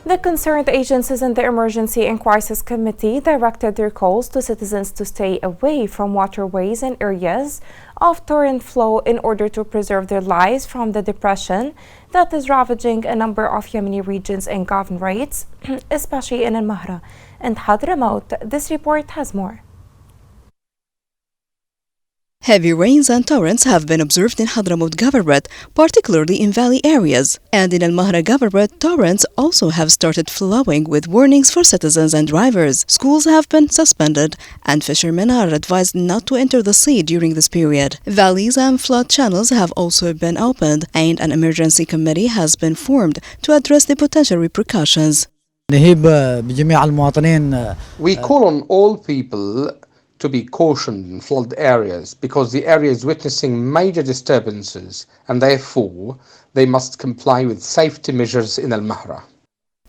The concerned agencies and the Emergency and Crisis Committee directed their calls to citizens to stay away from waterways and areas of torrent flow in order to preserve their lives from the depression that is ravaging a number of Yemeni regions and governorates, especially in Al-Mahra and Hadramaut. This report has more. Heavy rains and torrents have been observed in Hadramaut Governorate, particularly in valley areas. And in Al-Mahra Governorate, torrents also have started flowing with warnings for citizens and drivers. Schools have been suspended, and fishermen are advised not to enter the sea during this period. Valleys and flood channels have also been opened, and an emergency committee has been formed to address the potential repercussions. We call on all people to be cautioned in flood areas because the area is witnessing major disturbances and therefore they must comply with safety measures in Al-Mahra.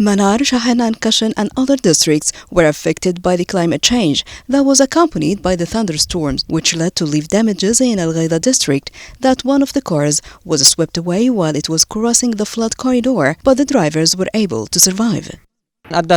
Manar, Shahan and Kashan and other districts were affected by the climate change that was accompanied by the thunderstorms, which led to life damages in Al-Ghaida district that one of the cars was swept away while it was crossing the flood corridor, but the drivers were able to survive. The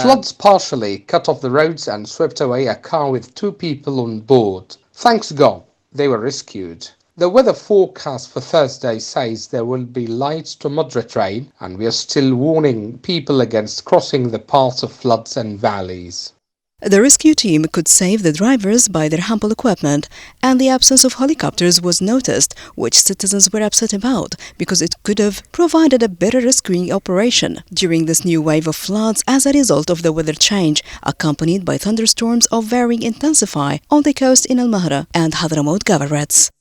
floods partially cut off the roads and swept away a car with 2 people on board. Thanks God, they were rescued. The weather forecast for Thursday says there will be light to moderate rain, and we are still warning people against crossing the paths of floods and valleys. The rescue team could save the drivers by their humble equipment, and the absence of helicopters was noticed, which citizens were upset about because it could have provided a better rescuing operation during this new wave of floods as a result of the weather change, accompanied by thunderstorms of varying intensity on the coast in Al-Mahra and Hadramaut Governorates.